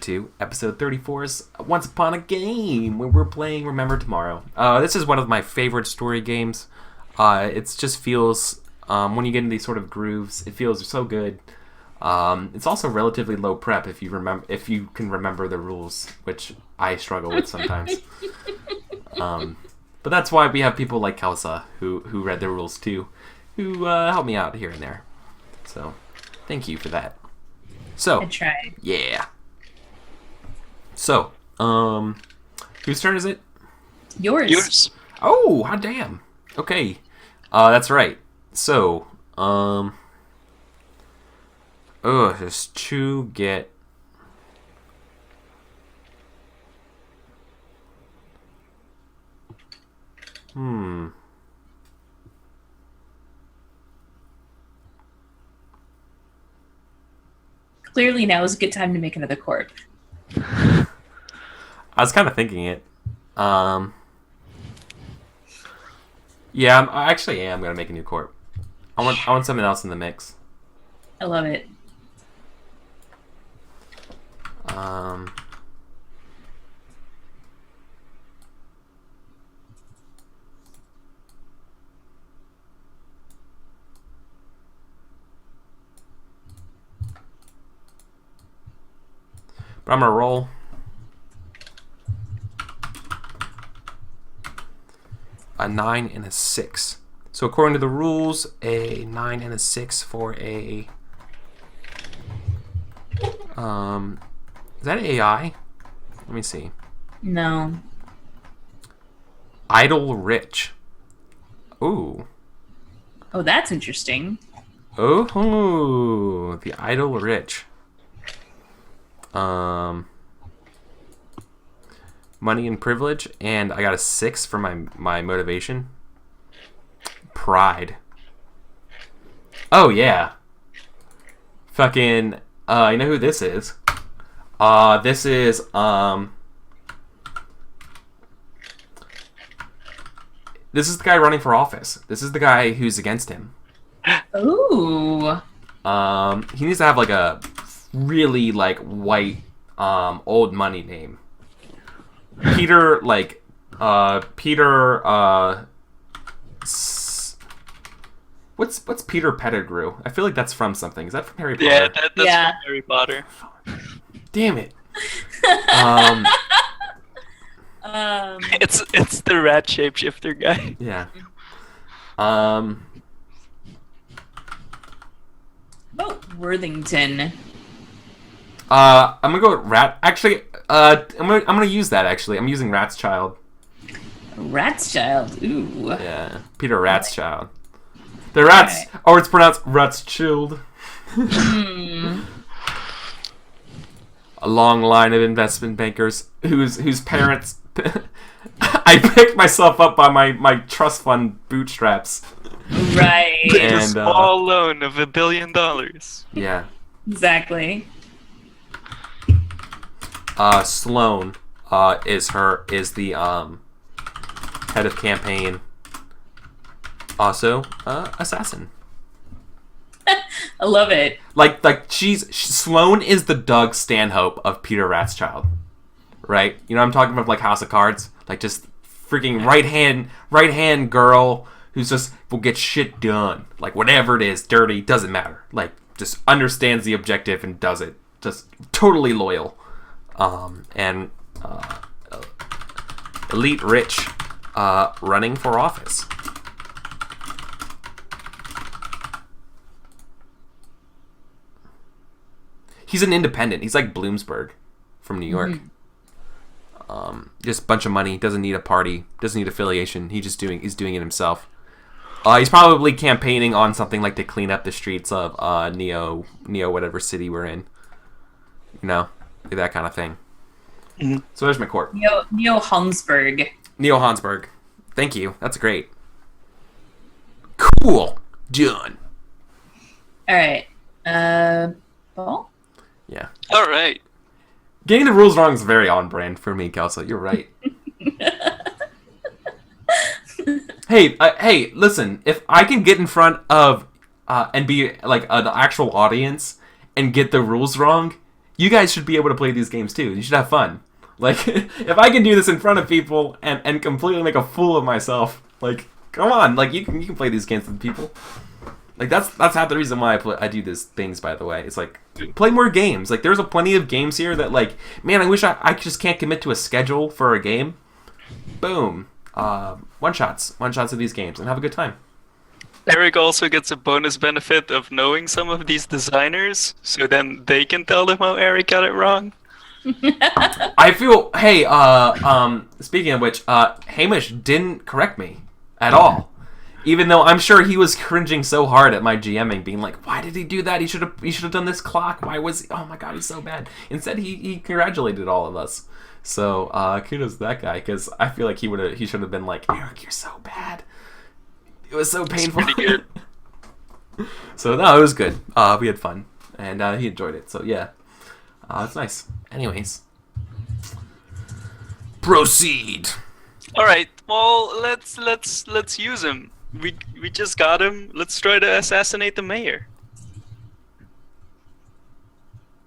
to episode 34's Once Upon a Game, where we're playing Remember Tomorrow. This is one of my favorite story games. It just feels, when you get in these sort of grooves, it feels so good. It's also relatively low prep if you can remember the rules, which I struggle with sometimes. But that's why we have people like Kelsa, who read the rules too, who help me out here and there. So, thank you for that. So, I tried. Yeah. So, whose turn is it? Yours. Oh, hot damn. Okay. That's right. So, just to get... Clearly now is a good time to make another corp. I was kind of thinking it. Yeah, I actually am going to make a new corp. I want something else in the mix. I love it. But I'm going to roll. A 9 and a 6. So according to the rules, a 9 and a 6 for a... Is that AI? Let me see. No. Idle Rich. Ooh. Oh, that's interesting. Oh, the Idle Rich. Money and privilege, and I got a 6 for my motivation. Pride. Oh yeah. Fucking you know who this is? This is this is the guy running for office. This is the guy who's against him. Ooh. He needs to have like a really like white old money name. Peter what's Peter Pettigrew? I feel like that's from something. Is that from Harry Potter? Yeah, that's from Harry Potter. Damn it. It's the rat shapeshifter guy. Yeah. Oh, Worthington. I'm gonna go with Rat. Actually, I'm gonna use that. Actually, I'm using Rat's Child. Rat's Child. Ooh. Yeah, Peter Rat's Child. The rats, Right. or it's pronounced Rat's Chilled. A long line of investment bankers whose parents. I picked myself up by my trust fund bootstraps. Right. A And, small loan of $1 billion. Yeah. Exactly. Sloan is the head of campaign. Also, assassin. I love it. Like Sloan is the Doug Stanhope of Peter Rathschild, right? You know what I'm talking about, like House of Cards, like just freaking right hand girl who's just will get shit done, like whatever it is, dirty, doesn't matter, like just understands the objective and does it, just totally loyal, and elite rich, running for office. He's an independent. He's like Bloomsburg from New York. Just a bunch of money. Doesn't need a party. Doesn't need affiliation. He's doing it himself. He's probably campaigning on something like to clean up the streets of Neo whatever city we're in. You know, that kind of thing. Mm-hmm. So there's my corp. Neo Hansberg. Neo Hansberg. Thank you. That's great. Cool. Done. All right. Paul? Yeah. All right. Getting the rules wrong is very on brand for me, Kelsa. You're right. Hey, listen. If I can get in front of and be like an actual audience and get the rules wrong, you guys should be able to play these games too. You should have fun. Like, if I can do this in front of people and completely make a fool of myself, like, come on, like, you can play these games with people. Like, that's half the reason why I do these things, by the way. It's like, play more games. Like, there's a plenty of games here that, like, man, I wish I just can't commit to a schedule for a game. Boom. One-shots of these games, and have a good time. Eric also gets a bonus benefit of knowing some of these designers, so then they can tell them how Eric got it wrong. I feel, hey, speaking of which, Hamish didn't correct me at all. Even though I'm sure he was cringing so hard at my GMing, being like, why did he do that? He should have done this clock. Why was he? Oh my god, he's so bad. Instead, he congratulated all of us. So, kudos to that guy, because I feel like he should have been like, Eric, you're so bad. It was so painful. It's pretty good. So, no, it was good. We had fun, and he enjoyed it. So, yeah. It's nice. Anyways. Proceed. All right. Well, let's use him. We just got him. Let's try to assassinate the mayor.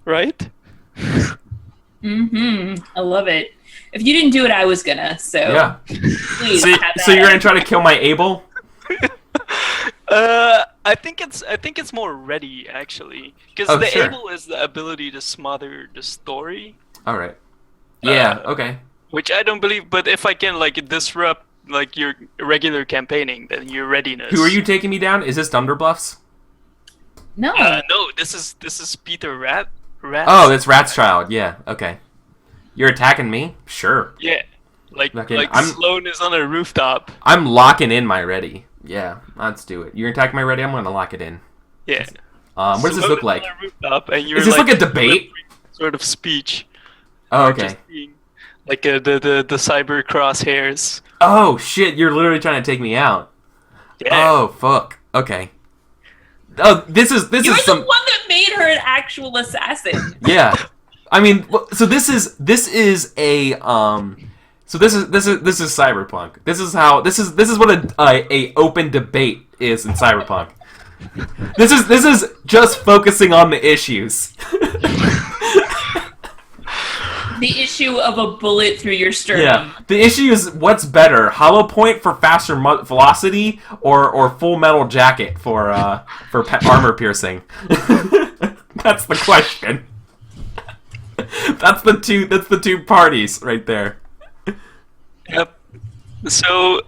Right? I love it. If you didn't do it, I was gonna. So Yeah. please. So, have so that. you're gonna try to kill my Abel? I think it's more ready actually, because Oh, the sure. able is the ability to smother the story, All right. Yeah. Okay. which I don't believe. But if I can like disrupt like your regular campaigning, then your readiness. Who are you taking me down? Is this Dunderbluffs? No. No, this is Peter Rat. Oh, that's Rat's Child. Yeah. Okay. You're attacking me? Sure. Yeah, like Okay, Sloan is on a rooftop. I'm locking in my ready. Yeah. Let's do it. You're attacking my ready. I'm gonna lock it in. Yeah. What does this Sloan look is like? on a rooftop, and you're Is this like a debate? delivering sort of speech. Oh, Or okay. just being, like the cyber crosshairs. Oh shit! You're literally trying to take me out. Yeah. Oh fuck. Okay. Oh, this is You're the some. one that made her an actual assassin. Yeah. I mean, so this is a So this is cyberpunk. This is what a open debate is in cyberpunk. This is just focusing on the issues. The issue of a bullet through your sternum. Yeah. The issue is what's better: hollow point for faster velocity, or full metal jacket for armor piercing. That's the question. That's the two parties right there. Yep. So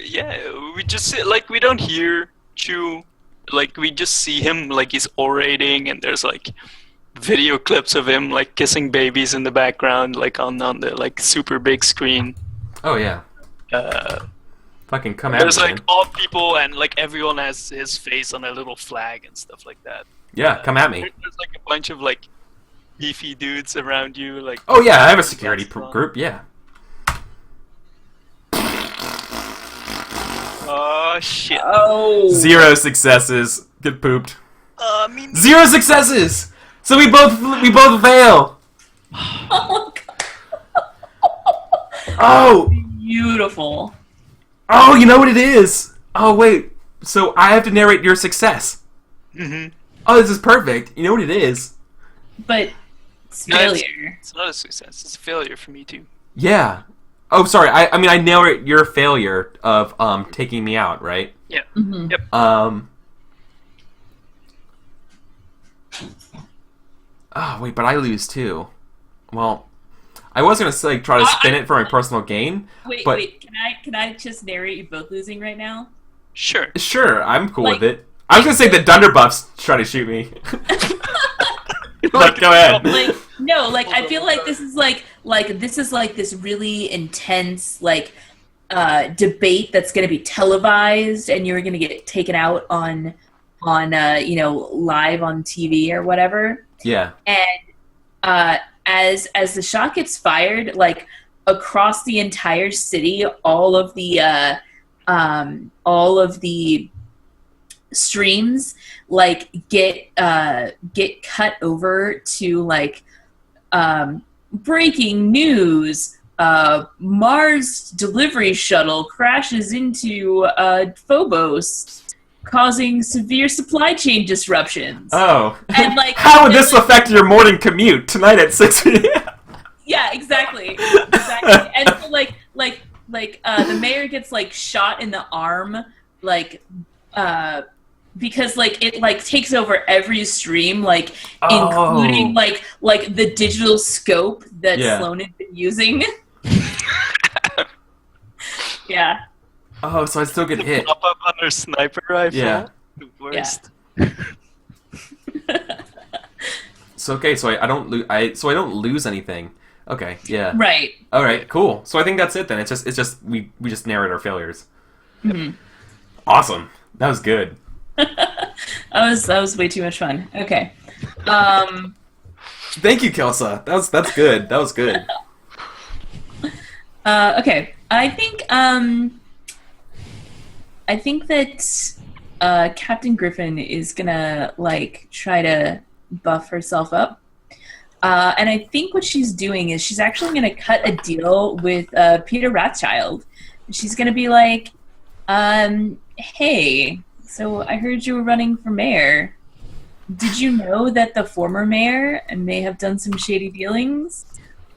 yeah, we just like we don't hear Chu, like we just see him like he's orating, and there's like video clips of him like kissing babies in the background, like on the like super big screen. Oh yeah. Fucking come at me. There's like man. all people, and like everyone has his face on a little flag and stuff like that. Yeah, come at me. There's like a bunch of like beefy dudes around you, like. Oh yeah, I have a security group. Yeah. Oh shit. Oh. 0 successes. Get pooped. I mean. 0 successes. So we both fail. Oh my god. Oh. Beautiful. Oh, you know what it is? Oh wait. So I have to narrate your success. Mhm. Oh, this is perfect. You know what it is? But it's No, failure. It's not a success. It's a failure for me too. Yeah. Oh, sorry. I mean I narrate your failure of taking me out, right? Yeah. Mhm. Yep. Oh wait, but I lose too. Well, I was gonna say try to spin it for my personal gain. Wait, but wait. Can I just narrate you both losing right now? Sure. sure, I'm cool Like- with it. I was gonna say the Dunderbuffs try to shoot me. But go ahead. Like no, like I feel like this is like this is like this really intense like debate that's going to be televised, and you're going to get taken out on you know, live on TV or whatever. Yeah. And as the shot gets fired, like across the entire city, all of the streams like get cut over to like breaking news. Mars delivery shuttle crashes into Phobos. causing severe supply chain disruptions. Oh. And like, how would this affect your morning commute tonight at 6 p.m.? Yeah, exactly. And so the mayor gets like shot in the arm, because like it like takes over every stream, like including like the digital scope that Sloan had been using. Yeah. Oh, so I still get hit. Pop up on her sniper rifle. Yeah. The worst. Yeah. So okay, so I don't lose anything. Okay, yeah. Right. All right, cool. So I think that's it then. It's just we just narrate our failures. Mm-hmm. Awesome. That was good. that was way too much fun. Okay. Thank you, Kelsa. That's good. That was good. Okay. I think that Captain Griffin is gonna like try to buff herself up. And I think what she's doing is she's actually going to cut a deal with Peter Rathschild. She's going to be like, hey, so I heard you were running for mayor. Did you know that the former mayor may have done some shady dealings?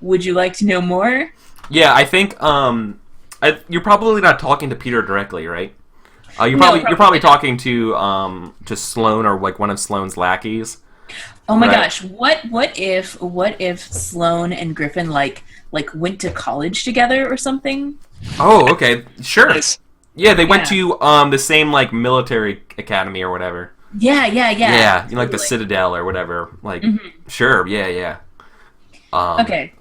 Would you like to know more? Yeah, I think you're probably not talking to Peter directly, right? You're probably talking to Sloan or like one of Sloan's lackeys. Oh my gosh! What if Sloan and Griffin like went to college together or something? Oh, okay, sure. Nice. Yeah, they went to the same like military academy or whatever. Yeah. Yeah, you know, like the Citadel or whatever. Like, sure, yeah. Okay,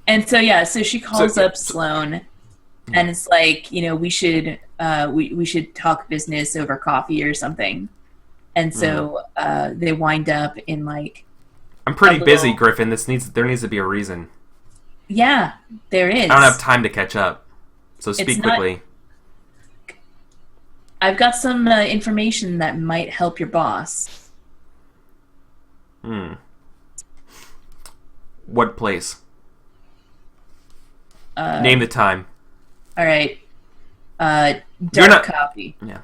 and so she calls up Sloan, and it's like, you know, we should talk business over coffee or something. And so they wind up in like. I'm pretty busy, Griffin. There needs to be a reason. Yeah, there is. I don't have time to catch up, so speak quickly. I've got some information that might help your boss. What place? Name the time. All right. Dark coffee. Yeah.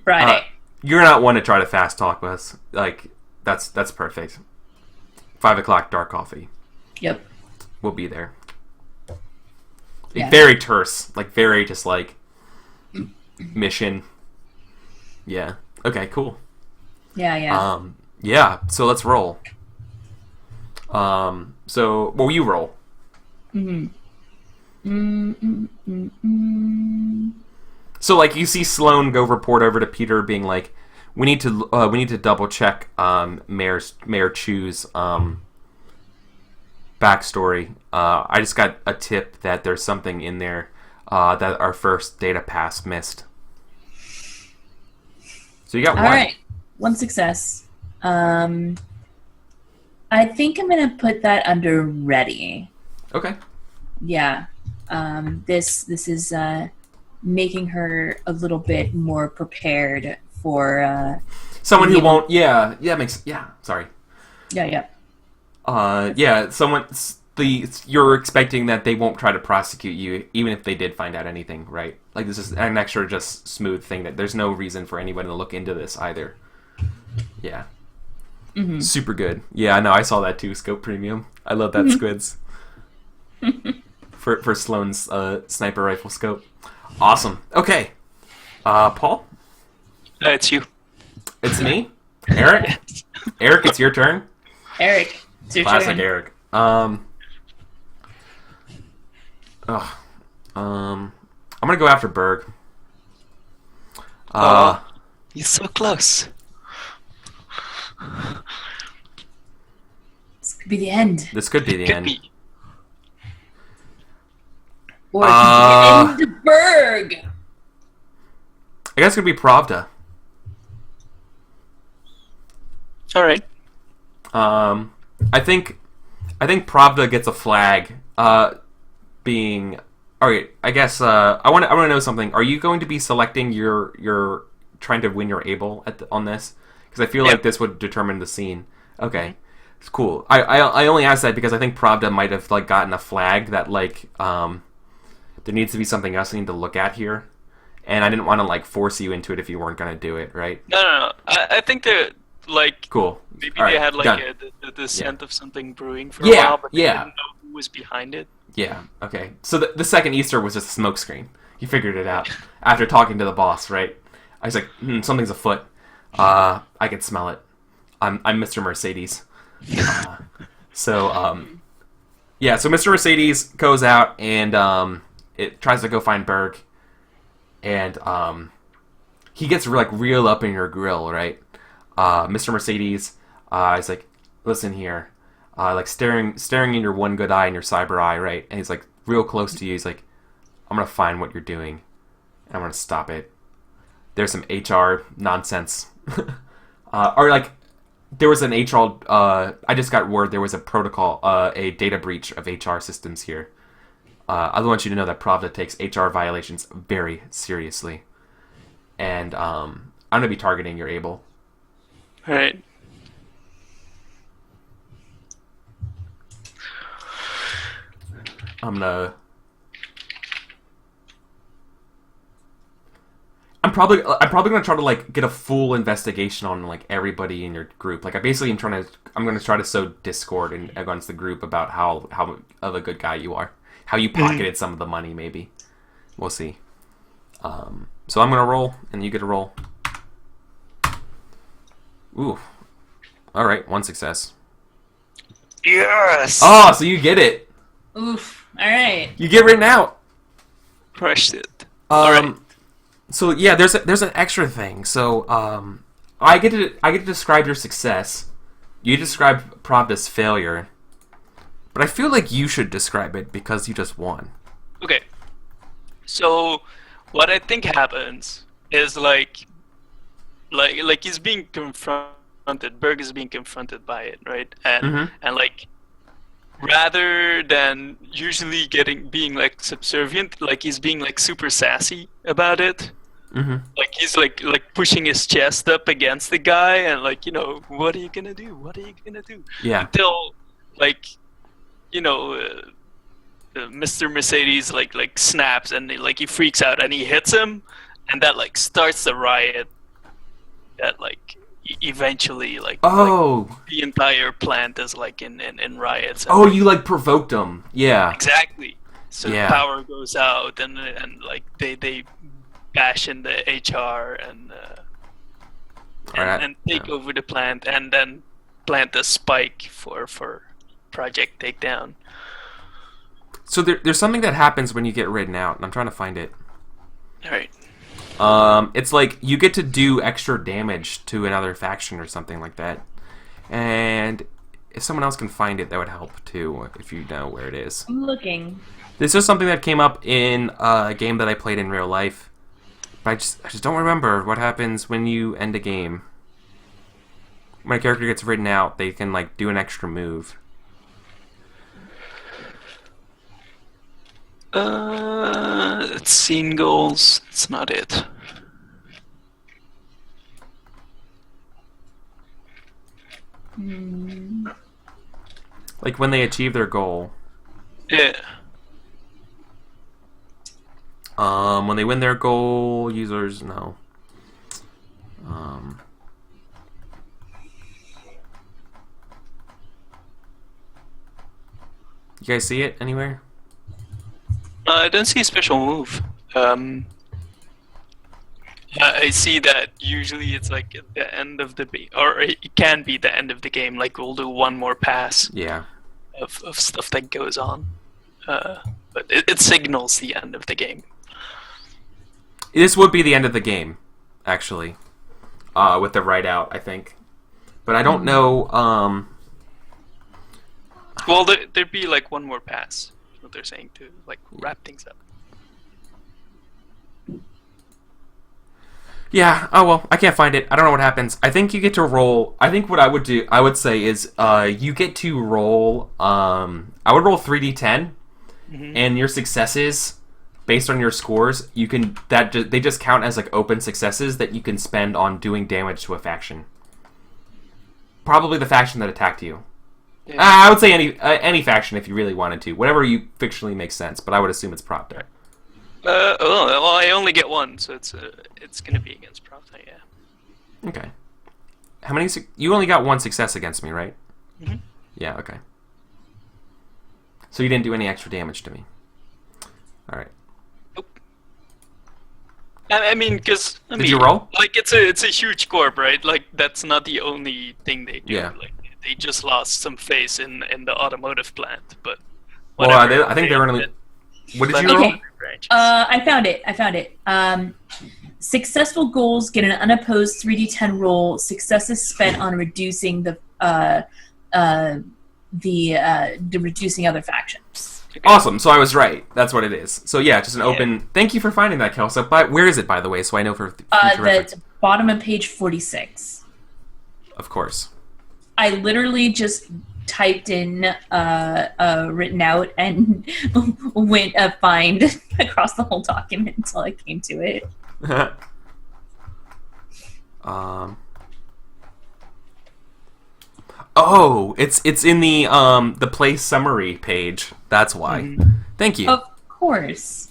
Friday. You're not one to try to fast talk with us. Like, that's perfect. 5 o'clock, dark coffee. Yep. We'll be there. Yeah. Very terse. Like, very just like mission. Yeah. Okay, cool. Yeah. Yeah, so let's roll. So you roll. So like you see Sloan go report over to Peter, being like, "We need to double check Mayor Chu's backstory. I just got a tip that there's something in there that our first data pass missed." So you got one. All right, one success. I think I'm gonna put that under ready. Okay. Yeah. This is making her a little bit more prepared for someone who won't. Yeah. Sorry. Yeah. You're expecting that they won't try to prosecute you, even if they did find out anything, right? Like, this is an extra just smooth thing that there's no reason for anyone to look into this either. Yeah. Super good. Yeah, I know. I saw that too. Scope Premium. I love that squids. for Sloan's sniper rifle scope. Awesome. Okay. Paul? It's you. It's me? Eric? Eric, it's your turn. Eric, it's your Classic turn. Eric. I'm gonna go after Berg. He's so close. This could be the end. This could be the Could end. be. Or it could be the end of Berg. I guess it could be Pravda. All right. I think Pravda gets a flag. Being all right. I guess I want to know something. Are you going to be selecting your trying to win your able on this? Because I feel like this would determine the scene. Okay, it's cool. I only asked that because I think Pravda might have like gotten a flag that like there needs to be something else I need to look at here, and I didn't want to like force you into it if you weren't gonna do it, right? No. I think they're like Cool. maybe All they right, had like done. the scent of something brewing for a Yeah, while, but they yeah. didn't know who was behind it. Yeah. Okay. So the second Easter was just a smoke screen. He figured it out after talking to the boss, right? I was like, something's afoot. I can smell it. I'm Mr. Mercedes. So Mr. Mercedes goes out and it tries to go find Berg, and he gets like real up in your grill, right? Mr. Mercedes is like, listen here, like staring in your one good eye and your cyber eye, right? And he's like real close to you. He's like, I'm gonna find what you're doing, and I'm gonna stop it. There's some HR nonsense, or like there was an HR. I just got word there was a protocol, a data breach of HR systems here. I want you to know that Pravda takes HR violations very seriously, and I'm gonna be targeting your Able. All right. I'm probably gonna try to like get a full investigation on like everybody in your group. Like I'm gonna try to sow discord against the group about how of a good guy you are, how you pocketed some of the money. Maybe we'll see. So I'm gonna roll, and you get a roll. Ooh, all right, 1 success. Yes. Oh, so you get it. Oof. All right. You get written out. Crushed it. All right. So yeah, there's an extra thing. So I get to describe your success. You describe Pravda's failure, but I feel like you should describe it because you just won. Okay. So what I think happens is like he's being confronted. Berg is being confronted by it, right? And like rather than usually being like subservient, like he's being like super sassy about it. Like he's like pushing his chest up against the guy and like, what are you gonna do? What are you gonna do? Yeah. Until like, Mr. Mercedes like snaps and like he freaks out and he hits him, and that like starts the riot. That like eventually like the entire plant is like in riots. Oh, you like provoked him. Yeah. Exactly. So Yeah. power goes out and like they bash in the HR and take over the plant and then plant a spike for Project Takedown. So there's something that happens when you get ridden out, and I'm trying to find it. All right. It's like you get to do extra damage to another faction or something like that. And if someone else can find it, that would help too, if you know where it is. I'm looking. This is something that came up in a game that I played in real life. But I just don't remember what happens when you end a game. When a character gets ridden out, they can like do an extra move. It's scene goals. It's not it. Like when they achieve their goal. Yeah. When they win their goal, users no. You guys see it anywhere? I don't see a special move. I see that usually it's like at the end of the or it can be the end of the game. Like we'll do one more pass. Yeah. Of stuff that goes on, but it signals the end of the game. This would be the end of the game, actually, with the write out, I think. But I don't know. Well, there'd be like one more pass. What they're saying to like wrap things up. Yeah. Oh well, I can't find it. I don't know what happens. I think you get to roll. I think what I would say is, you get to roll. I would roll 3d10, and your successes, based on your scores, you can they just count as like open successes that you can spend on doing damage to a faction. Probably the faction that attacked you. Yeah. I would say any faction if you really wanted to. Whatever you fictionally makes sense, but I would assume it's Pravda. Well, I only get one, so it's gonna be against Pravda, yeah. Okay. How many? You only got one success against me, right? Mhm. Yeah. Okay. So you didn't do any extra damage to me. All right. Nope. I mean, because Did you roll? Like it's a huge corp, right? Like that's not the only thing they do. Yeah. Like they just lost some face in the automotive plant, but Well, whatever. I think they were only. What did you Okay. roll? I found it. Successful goals get an unopposed 3d10 roll. Successes spent on reducing the reducing other factions. Okay. Awesome. So I was right. That's what it is. So yeah, just an open. Thank you for finding that, Kelso. But where is it, by the way, so I know for future reference? The bottom of page 46. Of course. I literally just typed in written out and went find across the whole document until I came to it. Oh, it's in the play summary page. That's why. Thank you. Of course.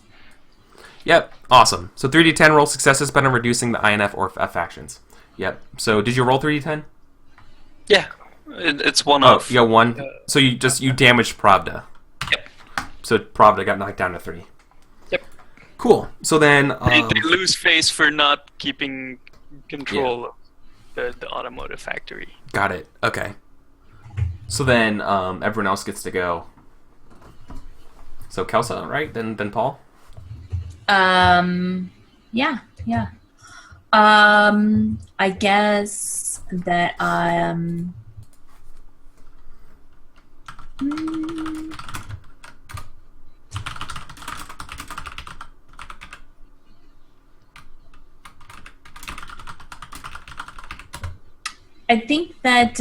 Yep. Awesome. So 3d10 roll successes spent on reducing the INF or F factions. Yep. So did you roll 3d10? Yeah, it's one Oh, off. you got one. So you damaged Pravda. Yep. So Pravda got knocked down to 3. Yep. Cool. So then They lose face for not keeping control of the automotive factory. got it. Okay. So then everyone else gets to go. So Kelsa, right? Then Paul. Yeah. I guess that I think that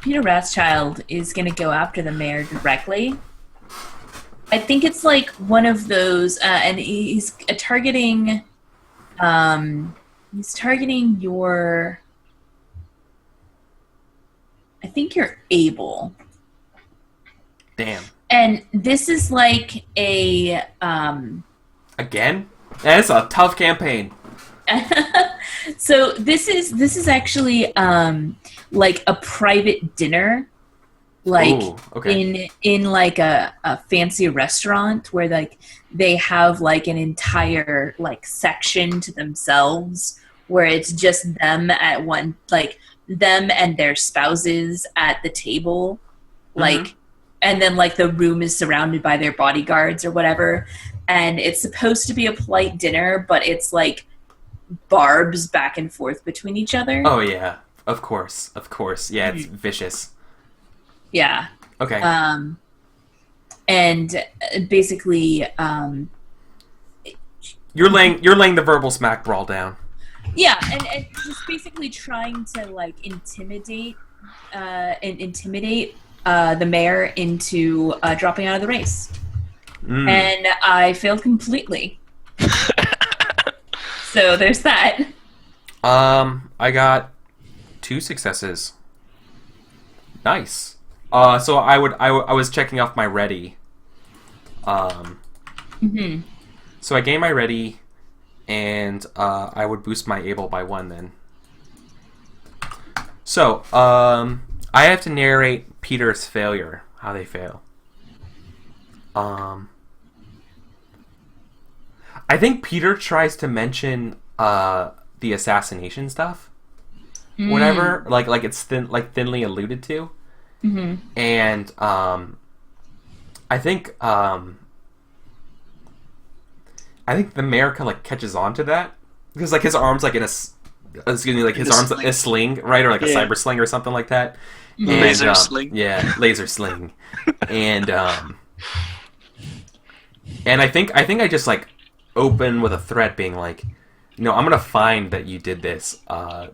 Peter Rathschild is going to go after the mayor directly. I think it's like one of those, and he's targeting. He's targeting your. I think you're able. Damn. And this is like a. Again? That's a tough campaign. So this is actually like a private dinner, like Ooh, okay. in like a fancy restaurant where like they have like an entire like section to themselves where it's just them at one, like them and their spouses at the table, like, and then like the room is surrounded by their bodyguards or whatever, and it's supposed to be a polite dinner, but it's like barbs back and forth between each other. Oh yeah, of course. Yeah, it's vicious. Yeah. Okay. And basically, You're laying the verbal smack brawl down. yeah, and just basically trying to like intimidate the mayor into dropping out of the race, and I failed completely. So there's that. I got 2 successes. Nice. So I was checking off my ready. So I gained my ready, and I would boost my able by 1 then. So I have to narrate Peter's failure, how they fail. I think Peter tries to mention the assassination stuff, whatever, like it's thinly alluded to, and I think the mayor kind of like catches on to that because like his arms like in a a sling, right, or like a cyber sling or something like that. And, laser sling. Yeah, laser sling, and I think I just like open with a threat being like, I'm gonna find that you did this,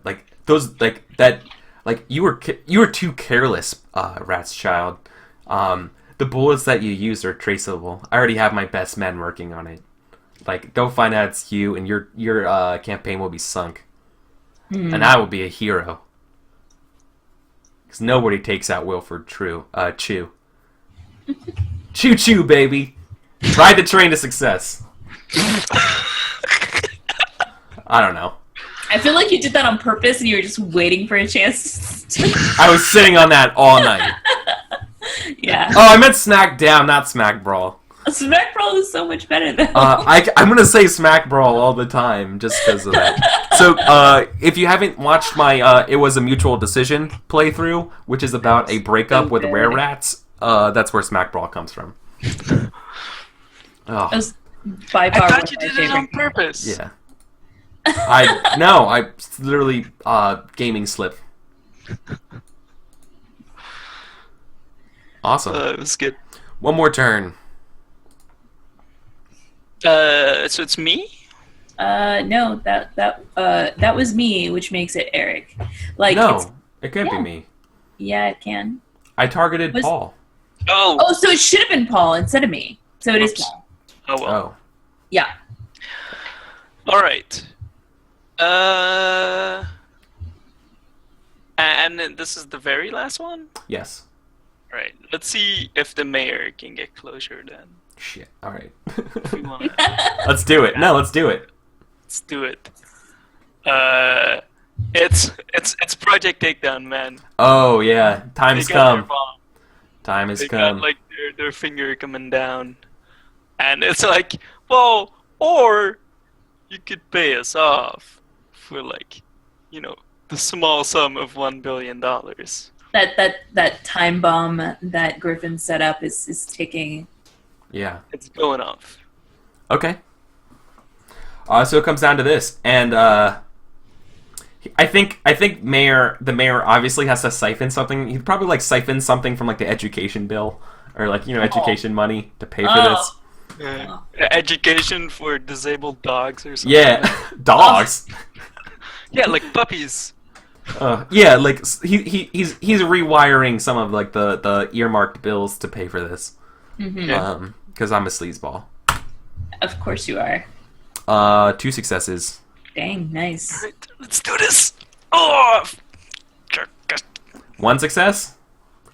like those like that, like you were too careless, Rat's child. The bullets that you used are traceable. I already have my best men working on it. Like, don't find out it's you, and your campaign will be sunk, and I will be a hero. Because nobody takes out Wilford Chew. Choo choo, baby. Ride the train to success. I don't know. I feel like you did that on purpose and you were just waiting for a chance to... I was sitting on that all night. Yeah. Oh, I meant Smack Down, not Smack Brawl. Smack Brawl is so much better though. I'm gonna say Smack Brawl all the time just because of that. So, if you haven't watched my It Was a Mutual Decision playthrough, which is about a breakup with Were Rats, that's where Smack Brawl comes from. Oh. That was by far I one thought you of my did it on favorite. purpose. Yeah. I literally gaming slip. Awesome. It was good. One more turn. So it's me? No, that was me, which makes it Eric. Like, No, it can't be yeah. me. Yeah, it can. I targeted Was- Paul. Oh. Oh, so it should have been Paul instead of me. So it is Oops. Paul. Oh well. Oh. Yeah. All right. And then this is the very last one? Yes. All right. Let's see if the mayor can get closure then. Shit. All right. If we wanna, Let's do it. No, let's do it. let's do it. It's Project Takedown, man. Oh yeah, time's They got their come. bomb. Time has They come. got like their finger coming down, and it's like, well, or you could pay us off for like, the small sum of $1 billion. That time bomb that Griffin set up is ticking. Yeah. It's going off. Okay. So it comes down to this, and I think the mayor obviously has to siphon something. He'd probably like siphon something from like the education bill or like education money to pay for this. Education for disabled dogs or something. Yeah, dogs. Yeah, like puppies. Yeah, like he's rewiring some of like the earmarked bills to pay for this. Mm-hmm. Because I'm a sleazeball. Of course you are. 2 successes. Dang, nice. Right, let's do this. Oh, 1 success.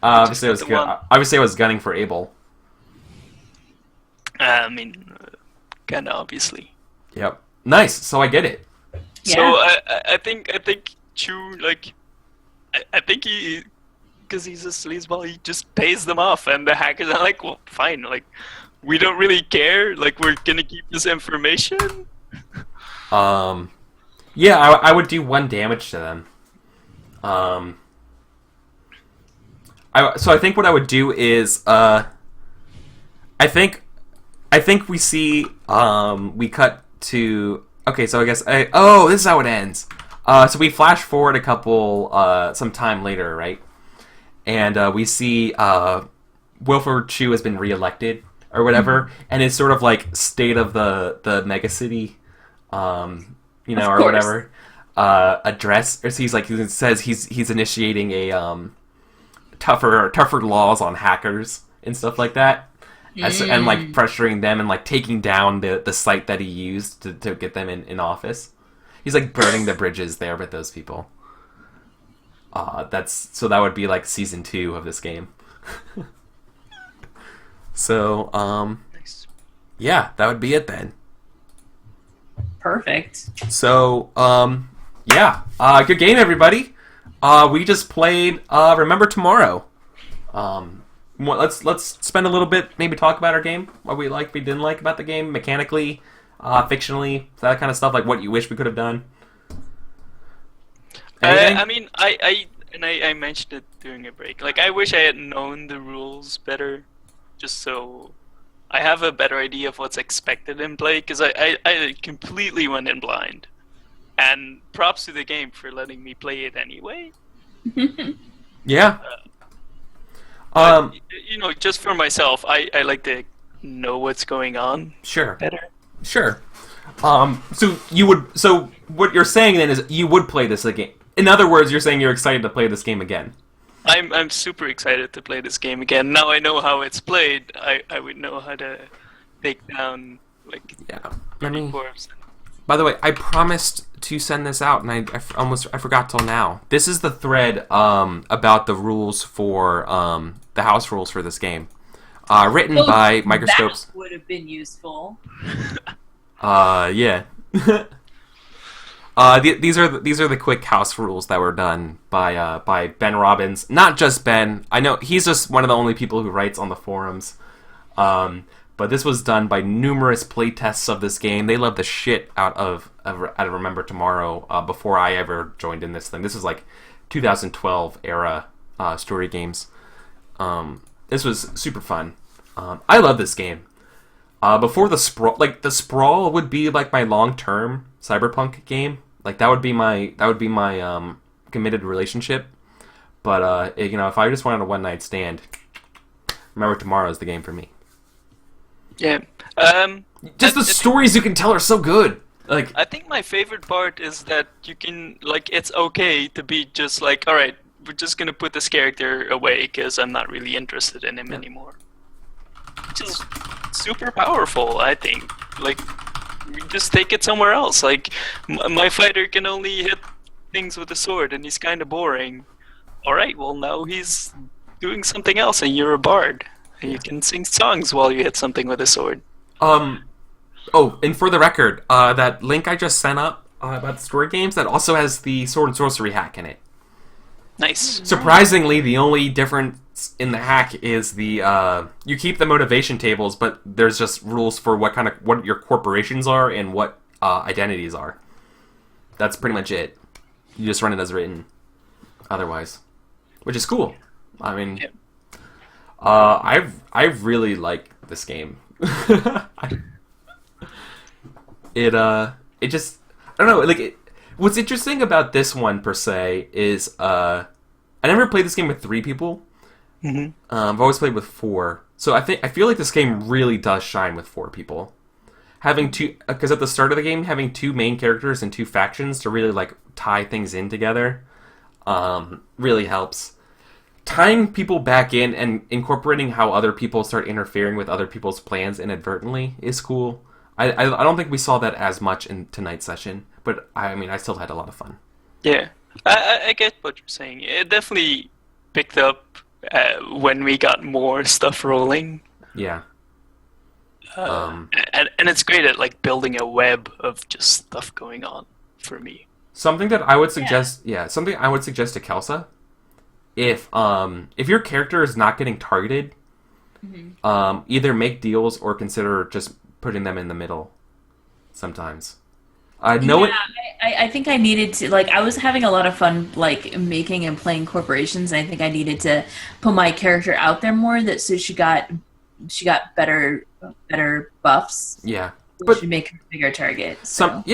Obviously, got the one. I was gunning for Abel. I mean, kind of obviously. Yep. Nice. So I get it. Yeah. So I think Chu, like, I think he, because he's a sleazeball, he just pays them off, and the hackers are like, well, fine, like, we don't really care, like, we're gonna keep this information. Yeah, I would do 1 damage to them. So I think what I would do is, I think we see, we cut to, okay, so I guess, this is how it ends. So we flash forward a couple, some time later, right? And we see, Wilford Chu has been reelected, or whatever, and it's sort of like state of the mega city, or whatever, address. Or he says he's initiating a, tougher laws on hackers and stuff like that. And like pressuring them and like taking down the site that he used to get them in office. He's like burning the bridges there with those people. That would be like season 2 of this game. So Nice. yeah, that would be it then. Perfect. So yeah, good game everybody. We just played Remember Tomorrow. Let's spend a little bit, maybe talk about our game, what we liked, we didn't like about the game, mechanically, fictionally, that kind of stuff, like what you wish we could have done. Anything? I mean, I mentioned it during a break. Like, I wish I had known the rules better, just so I have a better idea of what's expected in play, because I completely went in blind. And props to the game for letting me play it anyway. Yeah. But, just for myself, I like to know what's going on Sure. better. Sure. So what you're saying then is you would play this again. In other words, you're saying you're excited to play this game again. I'm super excited to play this game again. Now I know how it's played. I would know how to take down like Yeah. I mean, corpse. by the way, I promised to send this out, and I forgot till now. This is the thread about the rules for the house rules for this game, written by Microscope's. That would have been useful. Yeah. These are the quick house rules that were done by Ben Robbins. Not just Ben. I know he's just one of the only people who writes on the forums. But this was done by numerous playtests of this game. They love the shit out of Remember Tomorrow before I ever joined in this thing. This is like 2012 era story games. This was super fun. I love this game. Before the Sprawl would be like my long-term Cyberpunk game. Like that would be my committed relationship. But if I just wanted a one-night stand, Remember Tomorrow is the game for me. Yeah. Just the stories you can tell are so good. Like I think my favorite part is that you can it's okay to be just like, all right, we're just gonna put this character away because I'm not really interested in him anymore. Which is super powerful, I think. Like, you just take it somewhere else. Like, my fighter can only hit things with a sword, and he's kind of boring. All right, well now he's doing something else, and you're a bard. And you can sing songs while you hit something with a sword. Oh, and for the record, that link I just sent up about the story games, that also has the sword and sorcery hack in it. Nice. Surprisingly, the only difference in the hack is the you keep the motivation tables, but there's just rules for what your corporations are and what identities are. That's pretty much it. You just run it as written. Otherwise, which is cool. I mean. Yeah. I really like this game. It just, I don't know, like what's interesting about this one per se is I never played this game with 3 people. Mm-hmm. I've always played with 4. So I feel like this game really does shine with 4 people. Having 2, because at the start of the game, having 2 main characters and 2 factions to really like tie things in together, really helps. Tying people back in and incorporating how other people start interfering with other people's plans inadvertently is cool. I don't think we saw that as much in tonight's session, but I mean, I still had a lot of fun. Yeah, I get what you're saying. It definitely picked up when we got more stuff rolling. Yeah. And it's great at like building a web of just stuff going on for me. Something that I would suggest, something I would suggest to Kelsa. If your character is not getting targeted, either make deals or consider just putting them in the middle. Sometimes, I think I needed to I was having a lot of fun making and playing corporations, and I think I needed to put my character out there more. So she got better buffs. Yeah. But should make a bigger target. So.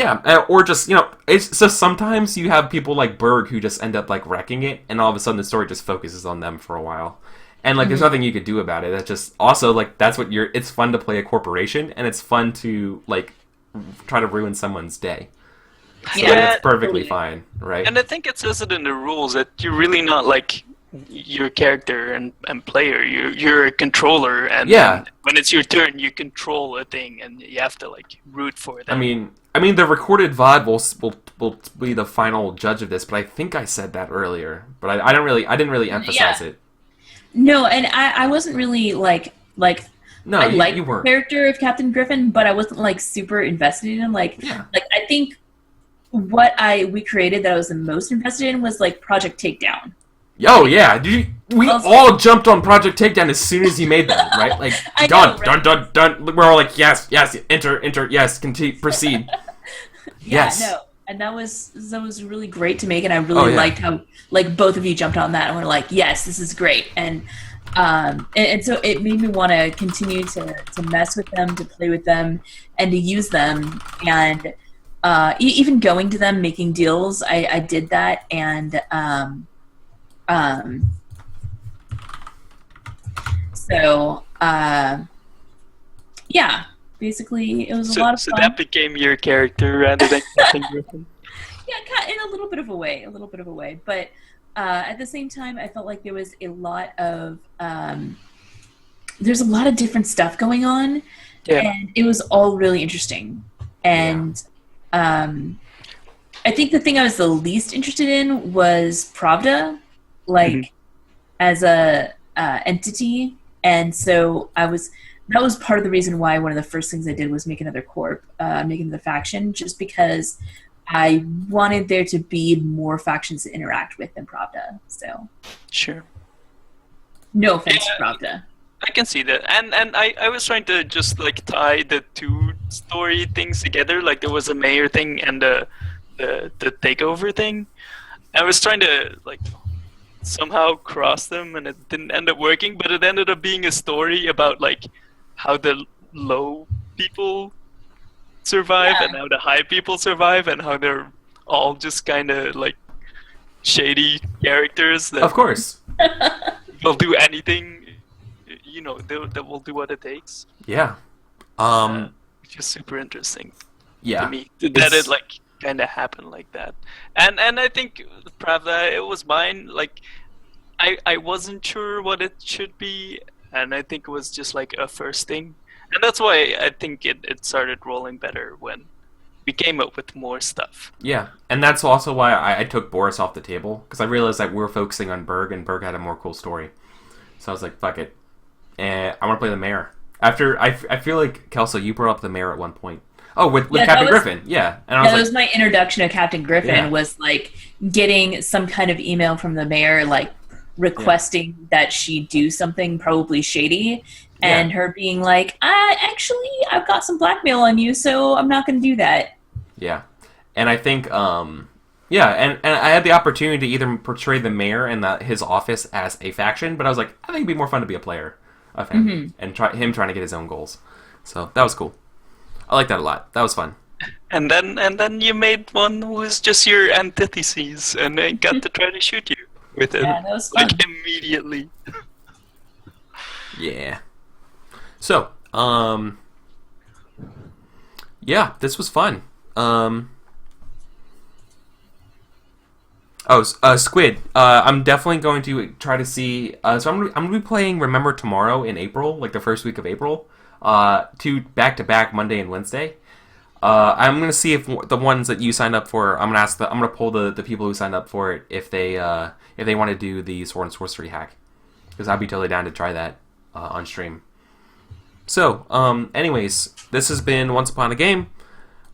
Or just it's just sometimes you have people like Berg who just end up wrecking it, and all of a sudden the story just focuses on them for a while, and there's nothing you could do about it. That's just also that's what it's fun to play a corporation, and it's fun to try to ruin someone's day. So it's perfectly fine, right? And I think it says it in the rules that you're really not your character and player. You're a controller, and when it's your turn, you control a thing, and you have to root for them. I mean, the recorded VOD will be the final judge of this, but I think I said that earlier, but I didn't really emphasize it. No, and I wasn't really No, I you liked the weren't. character of Captain Griffin, but I wasn't super invested in him. I think what we created that I was the most invested in was Project Takedown. Oh yeah, we all jumped on Project Takedown as soon as you made that, right? Done. We're all yes, enter, yes, continue, proceed. Yes. No, and that was really great to make, and I really liked how both of you jumped on that and were yes, this is great, and so it made me want to continue to mess with them, to play with them, and to use them, and even going to them, making deals. I did that, and basically it was a lot of fun. So that became your character rather than Captain Griffin? Yeah, in a little bit of a way. But at the same time, I felt like there was a lot of there's a lot of different stuff going on, and it was all really interesting. And I think the thing I was the least interested in was Pravda, as a entity, and so I was that was part of the reason why one of the first things I did was make another corp, make another faction, just because I wanted there to be more factions to interact with than Pravda. So, Sure. no offense to Pravda. I can see that, and I was trying to just like tie the two story things together. Like there was a mayor thing and the takeover thing. I was trying to like somehow cross them, and it didn't end up working. But it ended up being a story about like how the low people survive and how the high people survive, and how they're all just kind of like shady characters that Of course. will do anything. You know, they will do what it takes. Yeah. Which is super interesting Yeah. to me that it like kind of happened like that. And I think Pravda, it was mine. Like I wasn't sure what it should be, and I think it was just like a first thing, and that's why I think it started rolling better when we came up with more stuff. Yeah, and that's also why I took Boris off the table, because I realized that we were focusing on Berg, and Berg had a more cool story. So I was like, fuck it. And I want to play the mayor. After, I feel like, Kelso, you brought up the mayor at one point. Oh, with Captain Griffin, yeah. And I was that was my introduction to Captain Griffin, was like getting some kind of email from the mayor, like requesting that she do something probably shady, and her being like, actually, I've got some blackmail on you, so I'm not going to do that. Yeah. And I think, and I had the opportunity to either portray the mayor and his office as a faction, but I was like, I think it'd be more fun to be a player of him and him trying to get his own goals. So that was cool. I like that a lot. That was fun. And then you made one who was just your antithesis, and I got to try to shoot you with it, Yeah, that was fun. like immediately. Yeah. So, yeah, this was fun. Squid. I'm definitely going to try to see. So I'm gonna be playing Remember Tomorrow in April, like the first week of April. 2 back-to-back Monday and Wednesday. I'm gonna see if the ones that you signed up for. I'm gonna pull the people who signed up for it if they want to do the Sword and Sorcery hack, because I'd be totally down to try that on stream. So, anyways, this has been Once Upon a Game.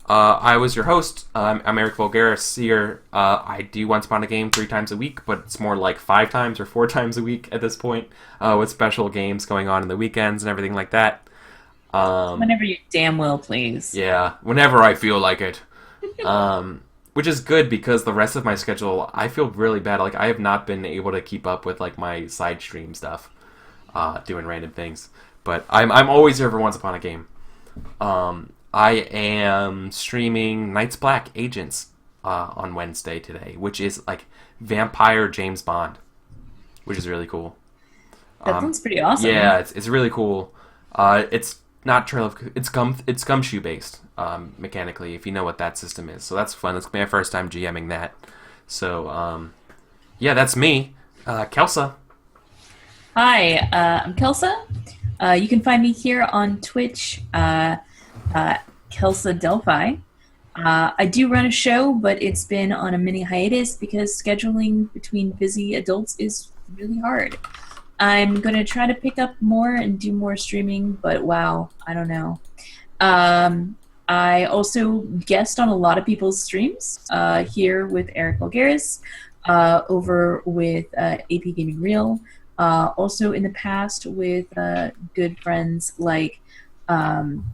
I was your host. I'm EricVulgaris here. I do Once Upon a Game 3 times a week, but it's more like 5 times or 4 times a week at this point, with special games going on in the weekends and everything like that. Whenever you damn well please. Yeah, whenever I feel like it. Which is good, because the rest of my schedule, I feel really bad. Like, I have not been able to keep up with like my side stream stuff, doing random things. But I'm always here for Once Upon a Game. I am streaming Night's Black Agents on Wednesday today, which is like vampire James Bond, which is really cool. That sounds pretty awesome. Yeah, it's really cool. It's not it's Gumshoe based mechanically, if you know what that system is. So that's fun. It's my first time GMing that. So yeah, that's me, Kelsa. Hi, I'm Kelsa. You can find me here on Twitch, Kelsa Delphi. I do run a show, but it's been on a mini hiatus because scheduling between busy adults is really hard. I'm going to try to pick up more and do more streaming, but wow, I don't know. I also guest on a lot of people's streams here with EricVulgaris, over with AP Gaming Real, also in the past with good friends like Golden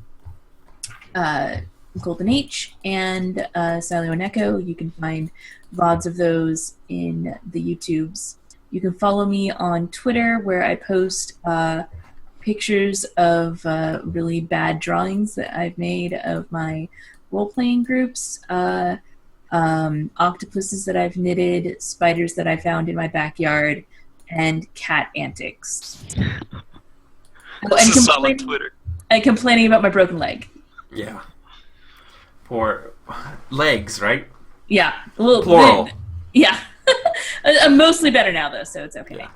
H and Salio Neko. You can find VODs of those in the YouTubes. You can follow me on Twitter, where I post pictures of really bad drawings that I've made of my role-playing groups, octopuses that I've knitted, spiders that I found in my backyard, and cat antics. This is solid Twitter. And complaining about my broken leg. Yeah. Poor legs, right? Yeah. A little Plural. Yeah. I'm mostly better now, though, so it's okay. Yeah.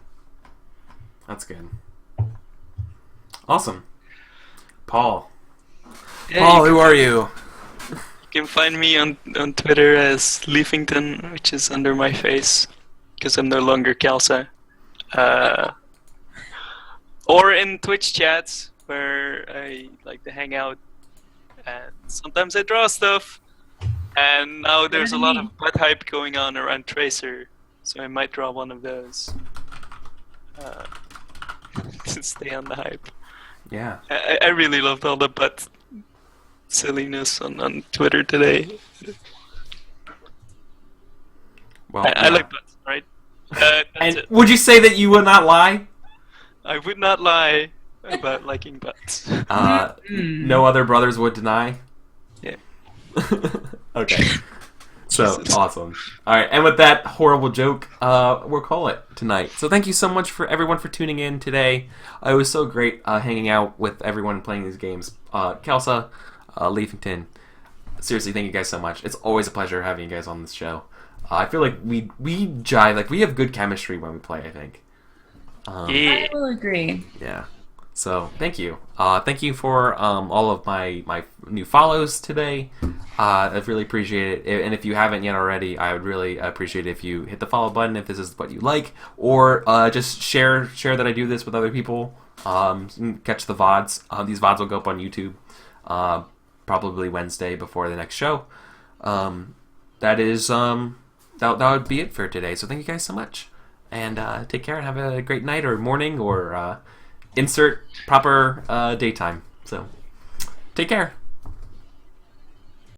That's good. Awesome. Paul. Yeah, Paul, who are you? You can find me on Twitter as Leafington, which is under my face, because I'm no longer Kelsa. Or in Twitch chats, where I like to hang out, and sometimes I draw stuff. And now there's a lot of butt hype going on around Tracer, so I might draw one of those to stay on the hype. Yeah. I really loved all the butt silliness on Twitter today. Well, I like butts, right? That's and it. would you say that you would not lie? I would not lie about liking butts. No other brothers would deny? Yeah. Okay. So, Jesus. awesome. Alright, and with that horrible joke, we'll call it tonight. So thank you so much for everyone for tuning in today. It was so great hanging out with everyone playing these games. Kelsa, Leafington, seriously, thank you guys so much. It's always a pleasure having you guys on this show. I feel like we jive, like we have good chemistry when we play, I think. Yeah. I will agree. Yeah. So, thank you. Thank you for all of my new follows today. I really appreciate it. And if you haven't yet already, I would really appreciate it if you hit the follow button if this is what you like. Or just share that I do this with other people. Catch the VODs. These VODs will go up on YouTube probably Wednesday before the next show. That would be it for today. So, thank you guys so much. And take care and have a great night or morning or insert proper daytime. So, take care.